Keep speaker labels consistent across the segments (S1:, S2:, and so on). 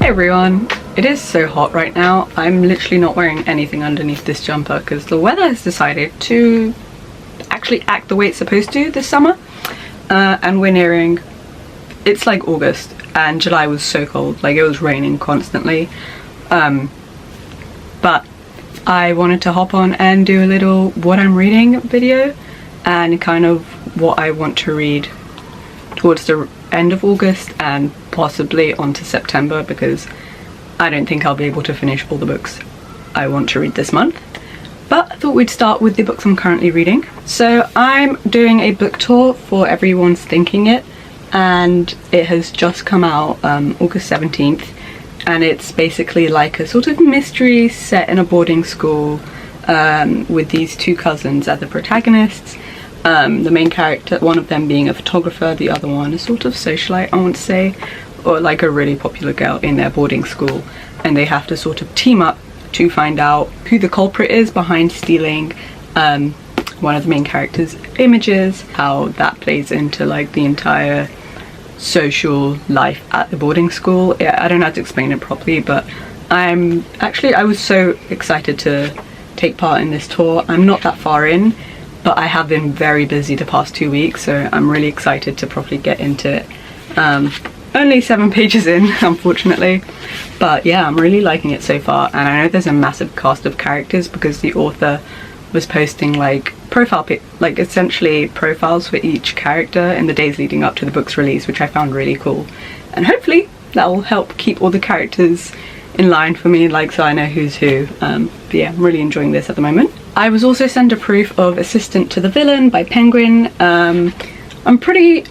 S1: Hey everyone, it is so hot right now. I'm literally not wearing anything underneath this jumper because the weather has decided to actually act the way it's supposed to this summer. And we're nearing, it's like August and July was so cold, like it was raining constantly. But I wanted to hop on and do a little what I'm reading video and kind of what I want to read towards the end of August and possibly onto September, because I don't think I'll be able to finish all the books I want to read this month. But I thought we'd start with the books I'm currently reading. So I'm doing a book tour for Everyone's Thinking It, and it has just come out August 17th, and it's basically like a sort of mystery set in a boarding school with these two cousins as the protagonists. The main character, one of them being a photographer, the other one a sort of socialite, I want to say, or like a really popular girl in their boarding school, and they have to sort of team up to find out who the culprit is behind stealing one of the main character's images, how that plays into like the entire social life at the boarding school. Yeah, I don't know how to explain it properly, but I was so excited to take part in this tour. I'm not that far in, but I have been very busy the past 2 weeks, so I'm really excited to properly get into it. Only 7 pages in, unfortunately, but yeah, I'm really liking it so far. And I know there's a massive cast of characters because the author was posting like essentially profiles for each character in the days leading up to the book's release, which I found really cool. And hopefully that will help keep all the characters in line for me, like, so I know who's who. But yeah, I'm really enjoying this at the moment. I was also sent a proof of Assistant to the Villain by Penguin. I'm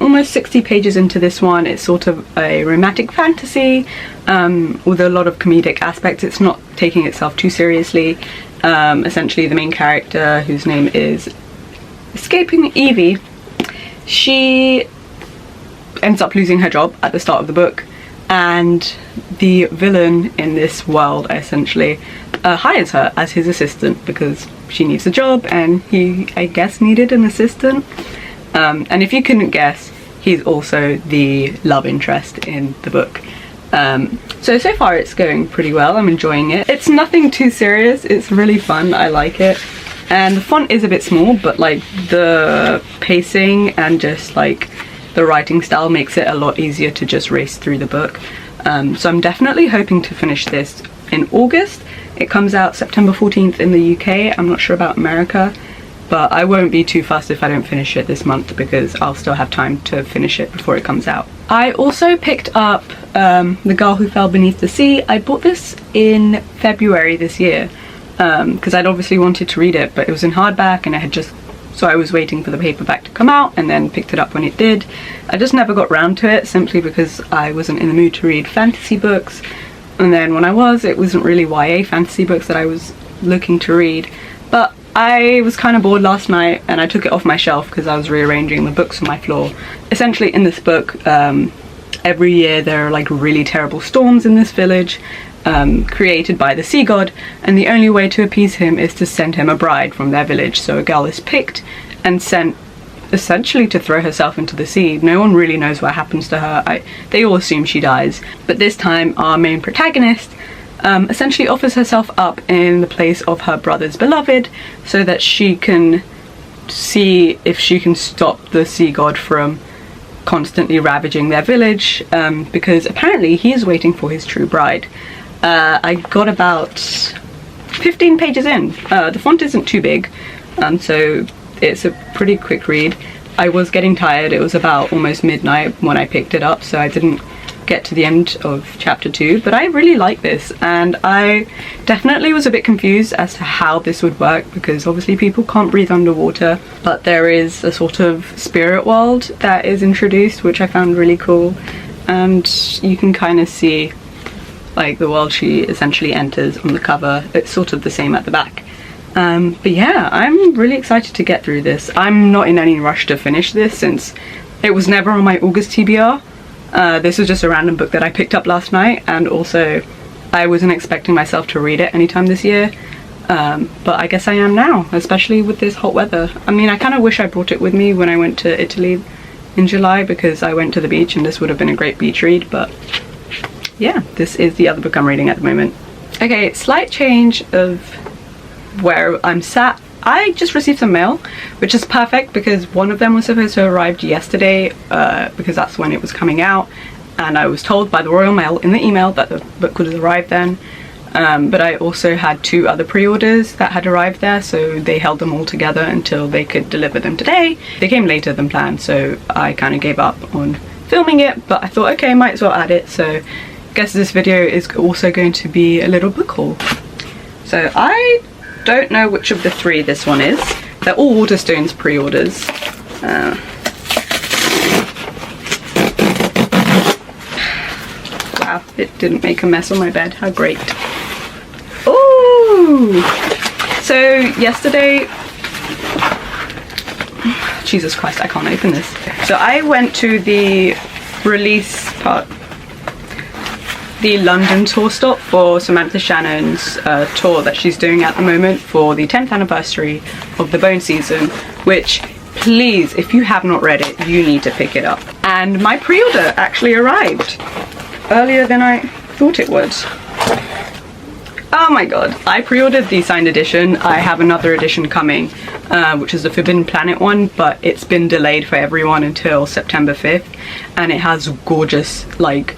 S1: almost 60 pages into this one. It's sort of a romantic fantasy with a lot of comedic aspects. It's not taking itself too seriously. Essentially the main character, whose name is escaping me, Evie, she ends up losing her job at the start of the book, and the villain in this world essentially hires her as his assistant because she needs a job and he, I guess, needed an assistant. And if you couldn't guess, he's also the love interest in the book. So far it's going pretty well. I'm enjoying it. It's nothing too serious. It's really fun. I like it. And the font is a bit small, but like the pacing and just like the writing style makes it a lot easier to just race through the book. So I'm definitely hoping to finish this in August. It comes out September 14th in the UK. I'm not sure about America, but I won't be too fussed if I don't finish it this month because I'll still have time to finish it before it comes out. I also picked up The Girl Who Fell Beneath the Sea. I bought this in February this year because I'd obviously wanted to read it, but it was in hardback and so I was waiting for the paperback to come out and then picked it up when it did. I just never got round to it simply because I wasn't in the mood to read fantasy books, and then when I was, it wasn't really YA fantasy books that I was looking to read. But I was kind of bored last night and I took it off my shelf because I was rearranging the books on my floor. Essentially in this book, every year there are like really terrible storms in this village created by the sea god, and the only way to appease him is to send him a bride from their village. So a girl is picked and sent essentially to throw herself into the sea. No one really knows what happens to her. They all assume she dies, but this time our main protagonist essentially offers herself up in the place of her brother's beloved so that she can see if she can stop the sea god from constantly ravaging their village, because apparently he is waiting for his true bride. I got about 15 pages in. The font isn't too big, so it's a pretty quick read. I was getting tired. It was about almost midnight when I picked it up, so I didn't get to the end of chapter 2, but I really like this, and I definitely was a bit confused as to how this would work because obviously people can't breathe underwater, but there is a sort of spirit world that is introduced, which I found really cool, and you can kind of see like the world she essentially enters on the cover. It's sort of the same at the back. But yeah, I'm really excited to get through this. I'm not in any rush to finish this since it was never on my August TBR. This was just a random book that I picked up last night, and also I wasn't expecting myself to read it anytime this year, but I guess I am now, especially with this hot weather. I mean, I kind of wish I brought it with me when I went to Italy in July because I went to the beach and this would have been a great beach read, but yeah, this is the other book I'm reading at the moment. Okay, slight change of where I'm sat. I just received some mail, which is perfect because one of them was supposed to arrive yesterday because that's when it was coming out, and I was told by the Royal Mail in the email that the book would arrive then. But I also had 2 other pre-orders that had arrived there, so they held them all together until they could deliver them today. They came later than planned, so I kind of gave up on filming it, but I thought, okay, might as well add it. So I guess this video is also going to be a little book haul. So I don't know which of the 3 this one is. They're all Waterstones pre-orders. Wow, it didn't make a mess on my bed. How great. Ooh! So yesterday, Jesus Christ, I can't open this. So I went to the release part, the London tour stop for Samantha Shannon's tour that she's doing at the moment for the 10th anniversary of the Bone season, which, please, if you have not read it, you need to pick it up. And my pre-order actually arrived earlier than I thought it would. Oh my god, I pre-ordered the signed edition. I have another edition coming, which is the Forbidden Planet one, but it's been delayed for everyone until September 5th, and it has gorgeous, like,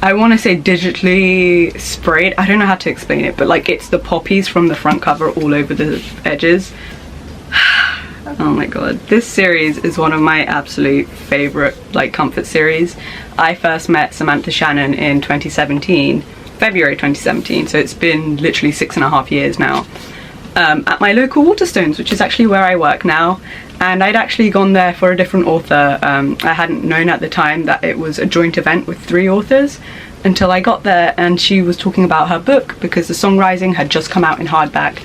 S1: I want to say digitally sprayed, I don't know how to explain it, but like it's the poppies from the front cover all over the edges. Oh my god, this series is one of my absolute favorite like comfort series. I first met Samantha Shannon in 2017, February 2017, so it's been literally 6.5 years now, at my local Waterstones, which is actually where I work now. And I'd actually gone there for a different author. I hadn't known at the time that it was a joint event with 3 authors until I got there, and she was talking about her book because The Song Rising had just come out in hardback,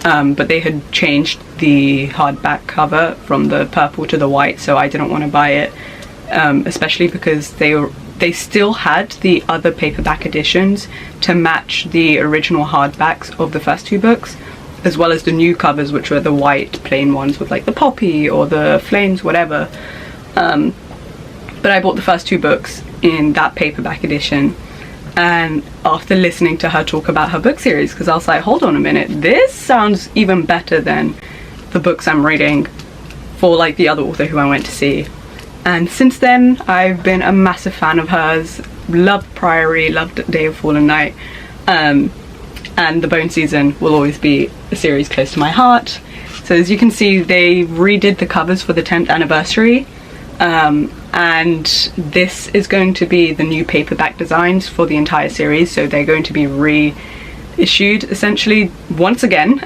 S1: but they had changed the hardback cover from the purple to the white, so I didn't want to buy it, especially because they still had the other paperback editions to match the original hardbacks of the first 2 books, as well as the new covers, which were the white plain ones with like the poppy or the flames, whatever. But I bought the first 2 books in that paperback edition, and after listening to her talk about her book series, because I was like, hold on a minute, this sounds even better than the books I'm reading for like the other author who I went to see. And since then I've been a massive fan of hers. Loved Priory, loved Day of Fallen Night, and the Bone season will always be a series close to my heart. So as you can see, they redid the covers for the 10th anniversary, and this is going to be the new paperback designs for the entire series, so they're going to be reissued essentially once again,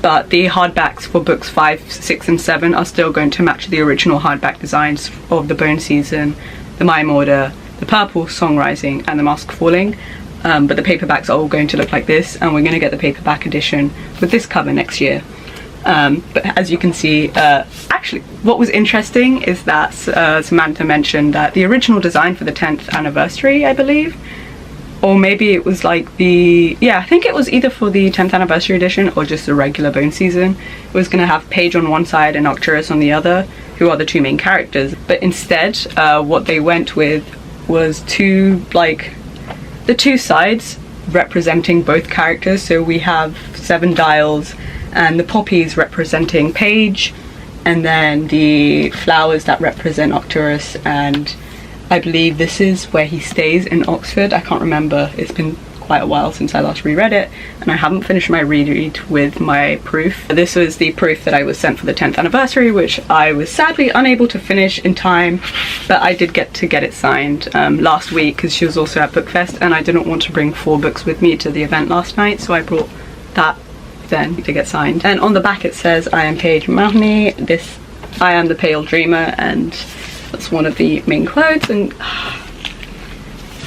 S1: but the hardbacks for books 5, 6 and 7 are still going to match the original hardback designs of the Bone season, the Mime Order, the Purple, Song Rising and the Mask Falling. But the paperbacks are all going to look like this, and we're going to get the paperback edition with this cover next year. But as you can see, actually what was interesting is that Samantha mentioned that the original design for the 10th anniversary, I believe, or maybe it was like I think it was either for the 10th anniversary edition or just the regular Bone season, it was going to have Paige on one side and Arcturus on the other, who are the 2 main characters. But instead, what they went with was the 2 sides representing both characters. So we have 7 dials and the poppies representing Paige, and then the flowers that represent Arcturus, and I believe this is where he stays in Oxford. I can't remember, it's been quite a while since I last reread it, and I haven't finished my reread with my proof. This was the proof that I was sent for the 10th anniversary, which I was sadly unable to finish in time, but I did get it signed last week because she was also at Bookfest, and I didn't want to bring 4 books with me to the event last night, so I brought that then to get signed. And on the back it says, I am Paige Mahoney, I am the Pale Dreamer, and that's one of the main quotes. And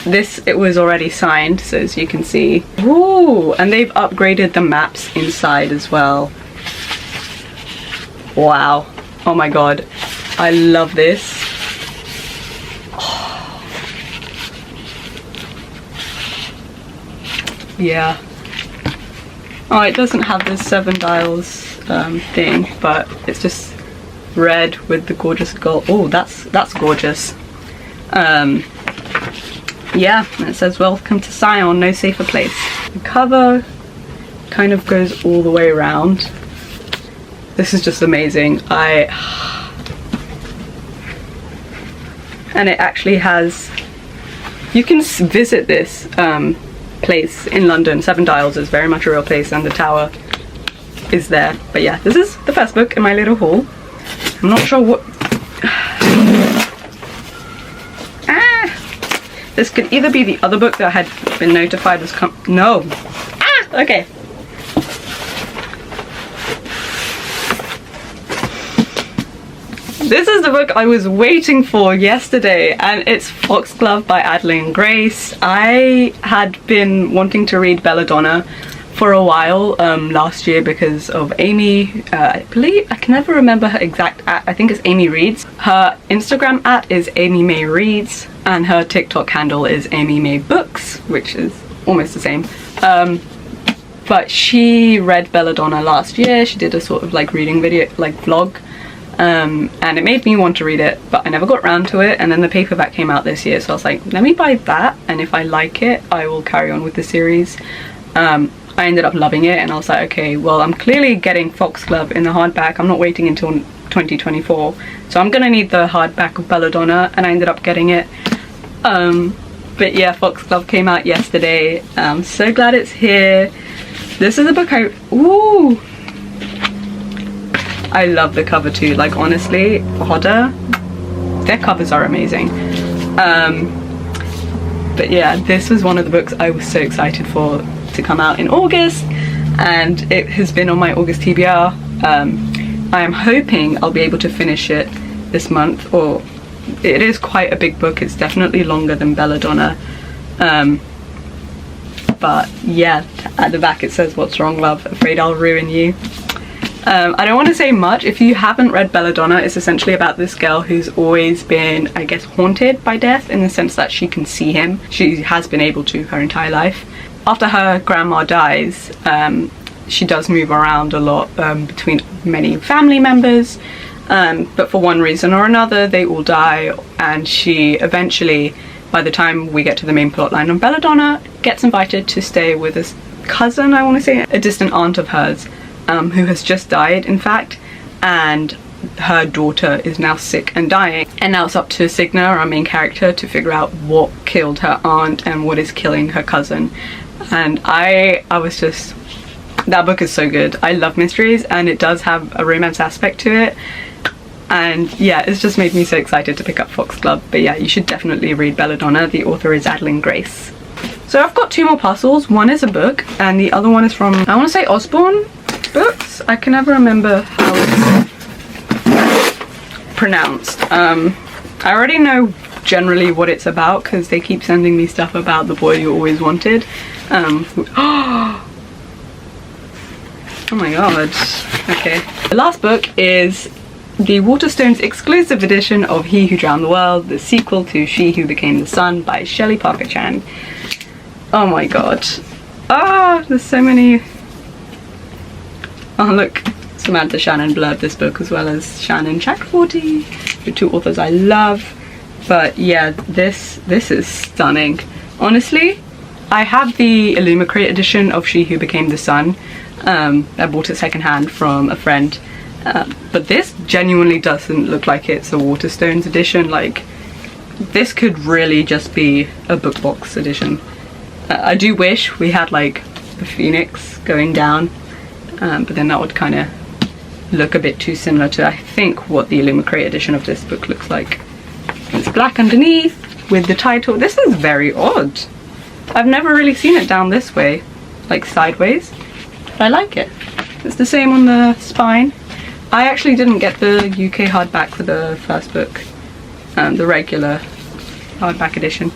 S1: this, it was already signed, so as you can see. Ooh, and they've upgraded the maps inside as well. Wow, oh my god, I love this. Yeah. Oh, it doesn't have the 7 dials thing, but it's just red with the gorgeous gold. Oh, that's gorgeous. yeah, it says welcome to Scion, no safer place. The cover kind of goes all the way around. This is just amazing. And it actually has, you can visit this place in London. Seven Dials is very much a real place, and the tower is there. But yeah, this is the first book in my little haul. I'm not sure what this could either be the other book that I had been notified was okay. This is the book I was waiting for yesterday, and it's Foxglove by Adeline Grace. I had been wanting to read Belladonna for a while last year because of Amy, I can never remember her exact @ I think it's Amy Reads. Her Instagram @ is Amy May Reads, and her TikTok handle is Amy May Books, which is almost the same. But she read Belladonna last year. She did a sort of like reading video, like vlog. And it made me want to read it, but I never got around to it. And then the paperback came out this year, so I was like, let me buy that, and if I like it I will carry on with the series. I ended up loving it, and I was like, okay, well, I'm clearly getting Foxglove in the hardback. I'm not waiting until 2024, so I'm gonna need the hardback of Belladonna, and I ended up getting it. But yeah, Foxglove came out yesterday. I'm so glad it's here. This is a book I love the cover too. Like, honestly, Hodder, their covers are amazing. But yeah, this was one of the books I was so excited for to come out in August, and it has been on my August TBR. I am hoping I'll be able to finish it this month, or it is quite a big book. It's definitely longer than Belladonna. But yeah, at the back it says, "What's wrong, love? Afraid I'll ruin you." I don't want to say much. If you haven't read Belladonna, it's essentially about this girl who's always been, I guess, haunted by death, in the sense that she can see him. She has been able to her entire life. After her grandma dies, she does move around a lot between many family members, but for one reason or another they all die, and she eventually, by the time we get to the main plotline of Belladonna, gets invited to stay with a cousin, I want to say, a distant aunt of hers, who has just died, in fact, and her daughter is now sick and dying. And now it's up to Signa, our main character, to figure out what killed her aunt and what is killing her cousin. And I was just, that book is so good. I love mysteries, and it does have a romance aspect to it. And yeah, it's just made me so excited to pick up Foxglove. But yeah, you should definitely read Belladonna. The author is Adeline Grace. So I've got two more parcels. One is a book, and the other one is from, I want to say, Osborne Books. I can never remember how it's pronounced. I already know generally what it's about because they keep sending me stuff about The Boy You Always Wanted. Oh my god. Okay. The last book is the Waterstones exclusive edition of He Who Drowned the World, the sequel to She Who Became the Sun by Shelley Parker Chan. Oh my god. There's so many. Oh look, Samantha Shannon blurred this book, as well as Shannon Chakraborty, the two authors I love. But yeah, this is stunning. Honestly, I have the Illumicrate edition of She Who Became the Sun. I bought it secondhand from a friend. But this genuinely doesn't look like it's a Waterstones edition. Like, this could really just be a book box edition. I do wish we had like the phoenix going down, but then that would kind of look a bit too similar to, I think, what the Illumicrate edition of this book looks like. It's black underneath with the title. This is very odd. I've never really seen it down this way, like sideways, but I like it. It's the same on the spine. I actually didn't get the UK hardback for the first book, the regular hardback edition.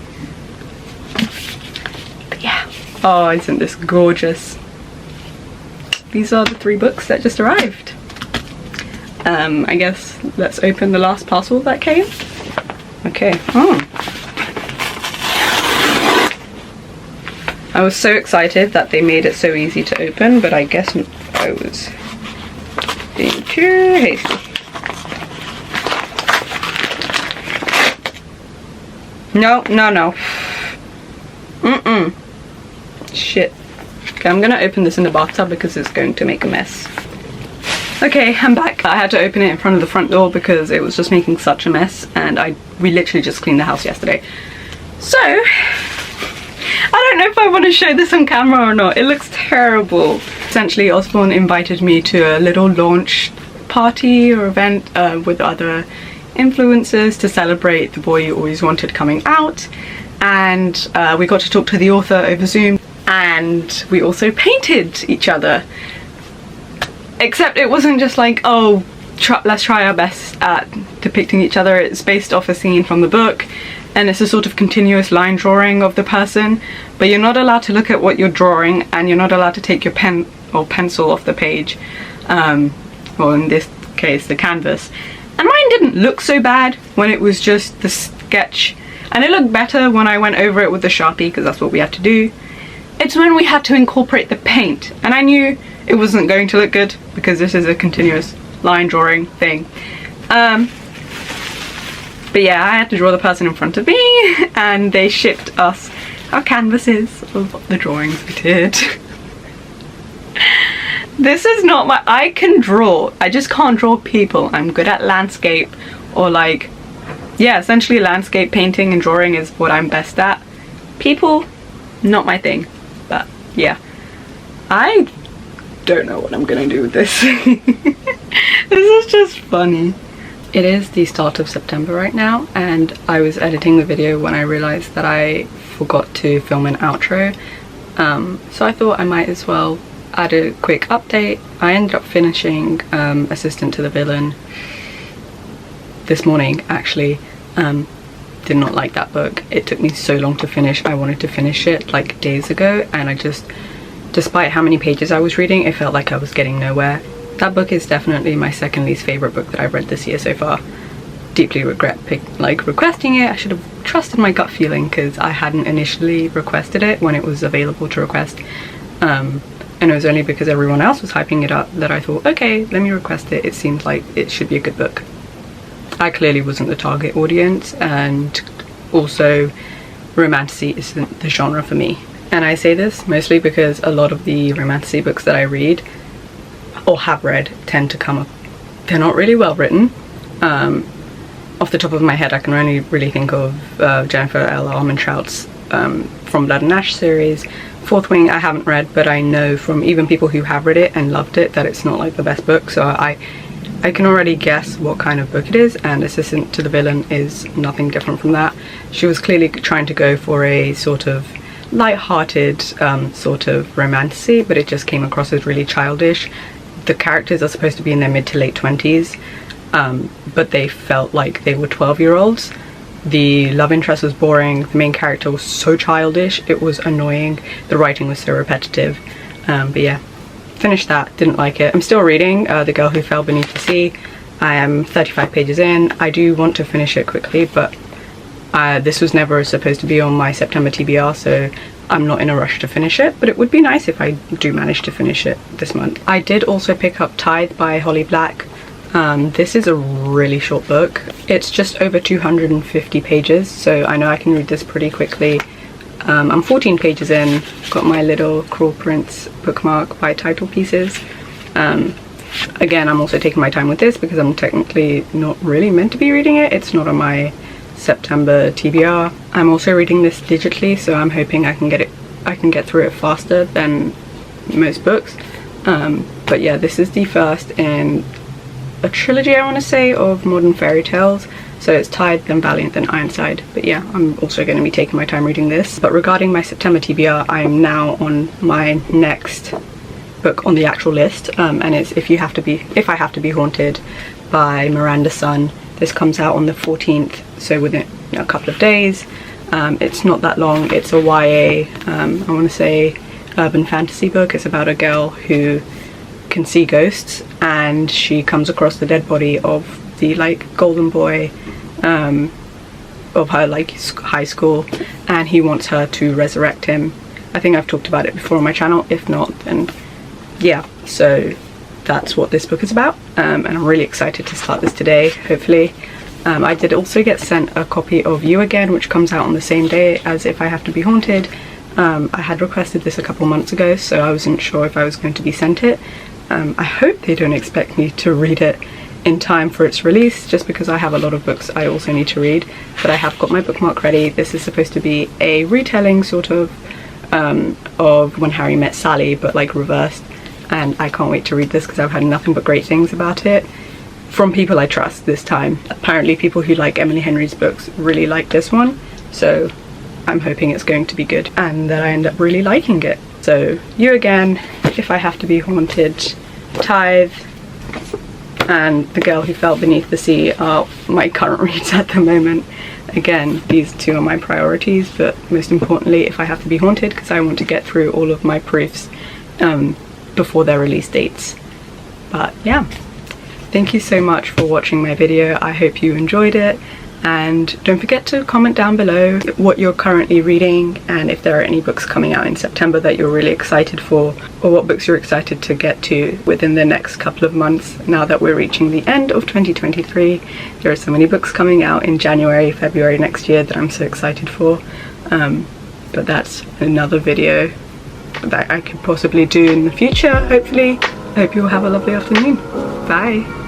S1: But yeah, oh, isn't this gorgeous? These are the 3 books that just arrived. I guess let's open the last parcel that came. Okay. I was so excited that they made it so easy to open, but I guess I was being too hasty. No. Shit. Okay, I'm gonna open this in the bathtub because it's going to make a mess. Okay, I'm back. I had to open it in front of the front door because it was just making such a mess, and we literally just cleaned the house yesterday. So, I don't know if I want to show this on camera or not. It looks terrible. Essentially, Osborne invited me to a little launch party or event with other influencers to celebrate The Boy You Always Wanted coming out, and we got to talk to the author over Zoom, and we also painted each other. Except it wasn't just like, oh, let's try our best at depicting each other. It's based off a scene from the book, and it's a sort of continuous line drawing of the person, but you're not allowed to look at what you're drawing, and you're not allowed to take your pen or pencil off the page, or in this case the canvas. And mine didn't look so bad when it was just the sketch, and it looked better when I went over it with the Sharpie, because that's what we had to do. It's when we had to incorporate the paint, and I knew it wasn't going to look good because this is a continuous line drawing thing. But yeah, I had to draw the person in front of me, and they shipped us our canvases of the drawings we did. This is not my... I can draw, I just can't draw people. I'm good at landscape, or like, yeah, essentially landscape painting and drawing is what I'm best at. People, not my thing. But yeah, I don't know what I'm gonna do with this. This is just funny. It is the start of September right now, and I was editing the video when I realized that I forgot to film an outro, so I thought I might as well add a quick update. I ended up finishing Assistant to the Villain this morning, actually. Did not like that book. It took me so long to finish. I wanted to finish it like days ago, and I just, despite how many pages I was reading, it felt like I was getting nowhere. That book is definitely my second least favourite book that I've read this year so far. Deeply regret requesting it. I should have trusted my gut feeling, because I hadn't initially requested it when it was available to request. And it was only because everyone else was hyping it up that I thought, okay, let me request it. It seems like it should be a good book. I clearly wasn't the target audience, and also romantasy isn't the genre for me. And I say this mostly because a lot of the romantasy books that I read or have read tend to come up, they're not really well written. Off the top of my head, I can only really think of Jennifer L. Armentrout's From Blood and Ash series. Fourth Wing I haven't read, but I know from even people who have read it and loved it that it's not like the best book, so I can already guess what kind of book it is, and Assistant to the Villain is nothing different from that. She was clearly trying to go for a sort of light-hearted sort of romantasy, but it just came across as really childish. The characters are supposed to be in their mid to late 20s, but they felt like they were 12-year-olds. The love interest was boring, the main character was so childish, it was annoying, the writing was so repetitive. But yeah, finished that, didn't like it. I'm still reading The Girl Who Fell Beneath the Sea. I am 35 pages in. I do want to finish it quickly, but this was never supposed to be on my September TBR, so I'm not in a rush to finish it, but it would be nice if I do manage to finish it this month. I did also pick up Tithe by Holly Black. This is a really short book. It's just over 250 pages, so I know I can read this pretty quickly. I'm 14 pages in, got my little Cruel Prince bookmark by Title Pieces. Again, I'm also taking my time with this because I'm technically not really meant to be reading it. It's not on my September TBR. I'm also reading this digitally, so I'm hoping I can get through it faster than most books. But yeah, this is the first in a trilogy, I want to say, of modern fairy tales. So it's Tithe, then Valiant, then Ironside. But yeah, I'm also going to be taking my time reading this. But regarding my September TBR, I am now on my next book on the actual list, and it's If I Have to Be Haunted by Miranda Sun. This comes out on the 14th, so within a couple of days. It's not that long. It's a YA, I want to say, urban fantasy book. It's about a girl who can see ghosts, and she comes across the dead body of the golden boy of her high school, and he wants her to resurrect him. I think I've talked about it before on my channel. If not, then yeah. So that's what this book is about, and I'm really excited to start this today, hopefully. I did also get sent a copy of You Again, which comes out on the same day as If I Have to Be Haunted, I had requested this a couple months ago, so I wasn't sure if I was going to be sent it. I hope they don't expect me to read it in time for its release, just because I have a lot of books I also need to read, but I have got my bookmark ready. This is supposed to be a retelling sort of When Harry Met Sally, but like reversed, and I can't wait to read this because I've heard nothing but great things about it from people I trust this time. Apparently people who like Emily Henry's books really like this one, so I'm hoping it's going to be good and that I end up really liking it. So You Again, If I Have to Be Haunted, Tithe, and The Girl Who Fell Beneath the Sea are my current reads at the moment. Again, these two are my priorities, but most importantly If I Have to Be Haunted, because I want to get through all of my proofs before their release dates. But yeah, thank you so much for watching my video. I hope you enjoyed it, and don't forget to comment down below what you're currently reading and if there are any books coming out in September that you're really excited for, or what books you're excited to get to within the next couple of months. Now that we're reaching the end of 2023, there are so many books coming out in January, February next year that I'm so excited for, but that's another video that I could possibly do in the future, hopefully. I hope you all have a lovely afternoon. Bye.